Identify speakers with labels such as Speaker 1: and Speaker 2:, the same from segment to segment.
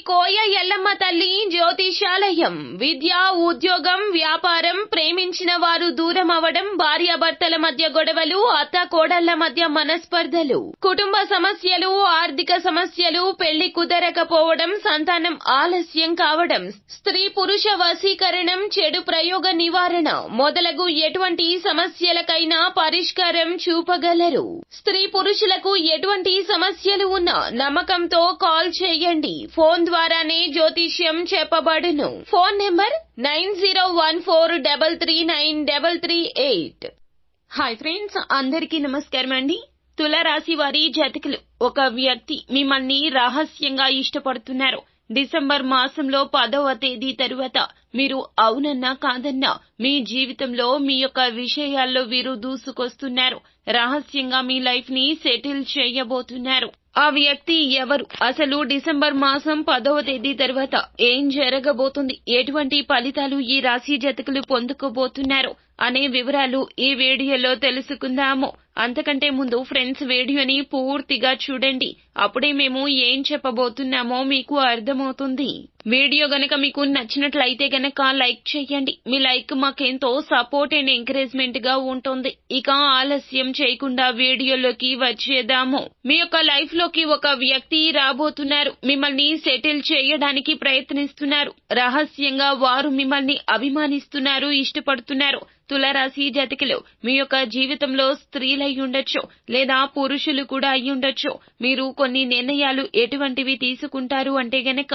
Speaker 1: కోయ ఎల్లమ్మ తల్లి జ్యోతిషాలయం. విద్య, ఉద్యోగం, వ్యాపారం, ప్రేమించిన వారు దూరం అవడం, భార్యాభర్తల మధ్య గొడవలు, అత్త కోడళ్ల మధ్య మనస్పర్ధలు, కుటుంబ సమస్యలు, ఆర్థిక సమస్యలు, పెళ్లి కుదరకపోవడం, సంతానం ఆలస్యం కావడం, స్త్రీ పురుష వశీకరణం, చెడు ప్రయోగ నివారణ మొదలగు ఎటువంటి సమస్యలకైనా పరిష్కారం చూపగలరు. స్త్రీ పురుషులకు ఎటువంటి సమస్యలు ఉన్నా నమ్మకంతో కాల్ చేయండి. ఫోన్ ద్వారానే జ్యోతిష్యం చెప్పబడును. Phone number 9014339338. హాయ్ ఫ్రెండ్స్, అందరికీ నమస్కారం అండి. తులారాశి వారి జాతకులు, ఒక వ్యక్తి మిమ్మల్ని రహస్యంగా ఇష్టపడుతున్నారు. డిసెంబర్ మాసంలో 10వ తేదీ తరువాత మీరు అవునన్నా కాదన్నా మీ జీవితంలో మీ యొక్క విషయాల్లో వీరు దూసుకొస్తున్నారు. రహస్యంగా మీ లైఫ్ ని సెటిల్ చేయబోతున్నారు. ఆ వ్యక్తి ఎవరు? అసలు డిసెంబర్ మాసం 10వ తేదీ తర్వాత ఏం జరగబోతుంది? ఎటువంటి ఫలితాలు ఈ రాశి జాతకులు పొందుకోబోతున్నారు అనే వివరాలు ఈ వీడియోలో తెలుసుకుందాము. అంతకంటే ముందు ఫ్రెండ్స్, వీడియోని పూర్తిగా చూడండి. అప్పుడే మేము ఏం చెప్పబోతున్నామో మీకు అర్థమవుతుంది. వీడియో గనక మీకు నచ్చినట్లయితే గనక లైక్ చేయండి. మీ లైక్ మాకెంతో సపోర్ట్ అండ్ ఎంకరేజ్మెంట్ గా ఉంటుంది. ఇక ఆలస్యం చేయకుండా వీడియోలోకి వచ్చేద్దాము. మీ యొక్క లైఫ్ లోకి ఒక వ్యక్తి రాబోతున్నారు. మిమ్మల్ని సెటిల్ చేయడానికి ప్రయత్నిస్తున్నారు. రహస్యంగా వారు మిమ్మల్ని అభిమానిస్తున్నారు, ఇష్టపడుతున్నారు. తులారాశి జాతకులు, మీ యొక్క జీవితంలో స్త్రీలై ఉండొచ్చు, లేదా పురుషులు కూడా అయి ఉండొచ్చు. మీరు కొన్ని నిర్ణయాలు ఎటువంటివి తీసుకుంటారు అంటే గనక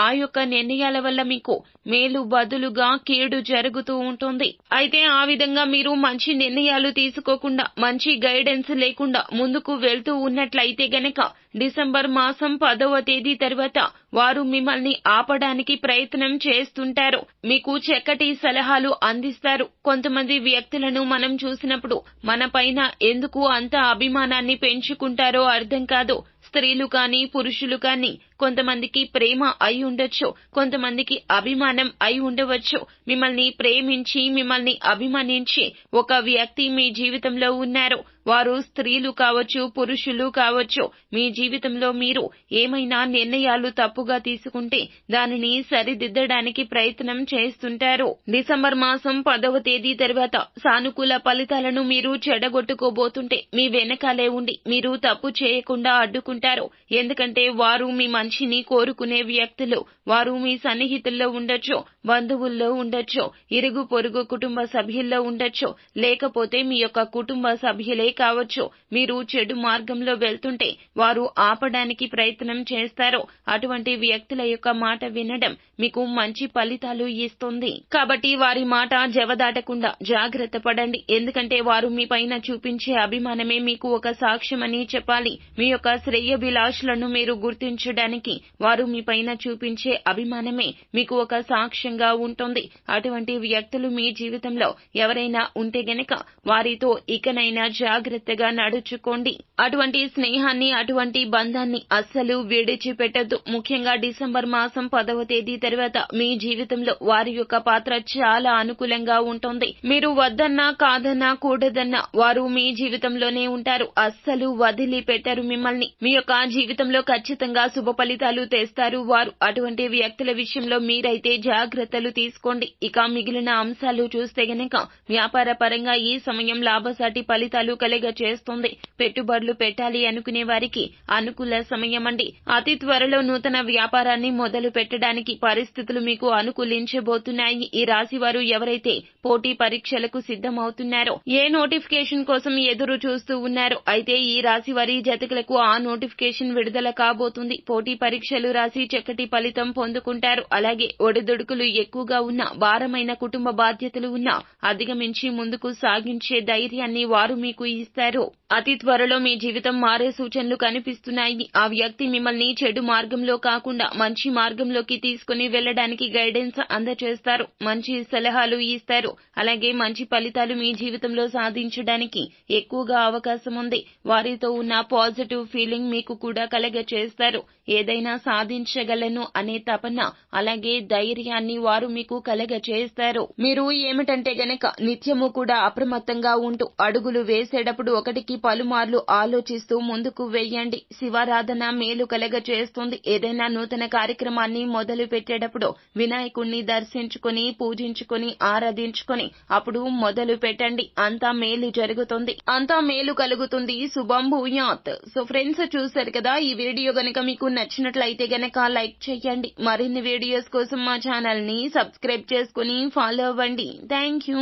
Speaker 1: ఆ యొక్క నిర్ణయాల వల్ల మీకు మేలు బదులుగా కీడు జరుగుతూ ఉంటుంది. అయితే ఆ విధంగా మీరు మంచి నిర్ణయాలు తీసుకోకుండా, మంచి గైడెన్స్ లేకుండా ముందుకు వెళ్తూ ఉన్నట్లయితే గనక డిసెంబర్ మాసం 10వ తేదీ తర్వాత వారు మిమ్మల్ని ఆపడానికి ప్రయత్నం చేస్తుంటారు. మీకు చక్కటి సలహాలు అందిస్తారు. కొంతమంది వ్యక్తులను మనం చూసినప్పుడు మన పైన ఎందుకు అంత అభిమానాన్ని పెంచుకుంటారో అర్థం కాదు. స్త్రీలు కానీ పురుషులు కానీ కొంతమందికి ప్రేమ అయి ఉండొచ్చు, కొంతమందికి అభిమానం అయి ఉండవచ్చు. మిమ్మల్ని ప్రేమించి, మిమ్మల్ని అభిమానించి ఒక వ్యక్తి మీ జీవితంలో ఉన్నారు. వారు స్త్రీలు కావచ్చు, పురుషులు కావచ్చు. మీ జీవితంలో మీరు ఏమైనా నిర్ణయాలు తప్పుగా తీసుకుంటే దానిని సరిదిద్దడానికి ప్రయత్నం చేస్తుంటారు. డిసెంబర్ మాసం 10వ తేదీ తర్వాత సానుకూల ఫలితాలను మీరు చెడగొట్టుకోబోతుంటే మీ వెనకాలే ఉండి మీరు తప్పు చేయకుండా అడ్డుకుంటారు. ఎందుకంటే వారు మీ మంచిని కోరుకునే వ్యక్తులు. వారు మీ సన్నిహితుల్లో ఉండొచ్చు, బంధువుల్లో ఉండొచ్చు, ఇరుగు పొరుగు కుటుంబ సభ్యుల్లో ఉండొచ్చు, లేకపోతే మీ యొక్క కుటుంబ సభ్యులే కావచ్చు. మీరు చెడు మార్గంలో వెళ్తుంటే వారు ఆపడానికి ప్రయత్నం చేస్తారు. అటువంటి వ్యక్తుల యొక్క మాట వినడం మీకు మంచి ఫలితాలు ఇస్తుంది. కాబట్టి వారి మాట జవదాటకుండా జాగ్రత్త పడండి. ఎందుకంటే వారు మీ పైన చూపించే అభిమానమే మీకు ఒక సాక్ష్యమని చెప్పాలి. మీ యొక్క శ్రేయోభిలాషులను మీరు గుర్తించడానికి వారు మీ పైన చూపించే అభిమానమే మీకు ఒక సాక్ష్యంగా ఉంటుంది. అటువంటి వ్యక్తులు మీ జీవితంలో ఎవరైనా ఉంటే గనక వారితో ఇకనైనా జాగ్రత్తగా నడుచుకోండి. అటువంటి స్నేహాన్ని, అటువంటి బంధాన్ని అస్సలు విడిచిపెట్టద్దు. ముఖ్యంగా డిసెంబర్ మాసం 10వ తేదీ తర్వాత మీ జీవితంలో వారి యొక్క పాత్ర చాలా అనుకూలంగా ఉంటుంది. మీరు వద్దన్నా కాదన్నా కూడదన్నా వారు మీ జీవితంలోనే ఉంటారు. అస్సలు వదిలిపెట్టరు మిమ్మల్ని. మీ యొక్క జీవితంలో ఖచ్చితంగా శుభ ఫలితాలు తెస్తారు వారు. అటువంటి వ్యక్తుల విషయంలో మీరైతే జాగ్రత్తలు తీసుకోండి. ఇక మిగిలిన అంశాలు చూస్తే గనక వ్యాపార పరంగా ఈ సమయం లాభసాటి ఫలితాలు కలగ చేస్తుంది. పెట్టుబడులు పెట్టాలి అనుకునే వారికి అనుకూల సమయం అండి. అతి త్వరలో నూతన వ్యాపారాన్ని మొదలు పెట్టడానికి పరిస్థితులు మీకు అనుకూలించబోతున్నాయి. ఈ రాశి వారు ఎవరైతే పోటీ పరీక్షలకు సిద్ధమవుతున్నారో, ఏ నోటిఫికేషన్ కోసం ఎదురు చూస్తూ ఉన్నారో, అయితే ఈ రాశి వారి జాతకులకు ఆ నోటిఫికేషన్ విడుదల కాబోతుంది. పోటీ పరీక్షలు రాసి చక్కటి ఫలితం పొందుకుంటారు. అలాగే ఒడిదుడుకులు ఎక్కువగా ఉన్న, భారమైన కుటుంబ బాధ్యతలు ఉన్నా అధిగమించి ముందుకు సాగించే ధైర్యాన్ని వారు మీకు ఇస్తారు. అతి త్వరలో మీ జీవితం మారే సూచనలు కనిపిస్తున్నాయి. ఆ వ్యక్తి మిమ్మల్ని చెడు మార్గంలో కాకుండా మంచి మార్గంలోకి తీసుకుని వెళ్లడానికి గైడెన్స్ అందజేస్తారు. మంచి సలహాలు ఇస్తారు. అలాగే మంచి ఫలితాలు మీ జీవితంలో సాధించడానికి ఎక్కువగా అవకాశం ఉంది. వారితో ఉన్న పాజిటివ్ ఫీలింగ్ మీకు కూడా కలగ చేస్తారు. ఏదైనా సాధించగలను అనే తపన, అలాగే ధైర్యాన్ని వారు మీకు కలగ చేస్తారు. మీరు ఏమిటంటే గనక నిత్యము కూడా అప్రమత్తంగా ఉంటూ అడుగులు వేసేటప్పుడు ఒకటికి పలుమార్లు ఆలోచిస్తూ ముందుకు వేయండి. శివారాధన మేలు కలగ చేస్తుంది. ఏదైనా నూతన కార్యక్రమాన్ని మొదలు పెట్టేటప్పుడు వినాయకుణ్ణి దర్శించుకుని పూజించుకుని ఆరాధించుకుని అప్పుడు మొదలు పెట్టండి. అంతా మేలు జరుగుతుంది, అంతా మేలు కలుగుతుంది. శుభం భూయాత్. సో ఫ్రెండ్స్, చూశారు కదా, ఈ వీడియో గనక మీకు నచ్చినట్లయితే గనక లైక్ చేయండి. మరిన్ని వీడియోస్ కోసం మా ఛానల్ ని సబ్స్క్రైబ్ చేసుకుని ఫాలో అవ్వండి. Thank you.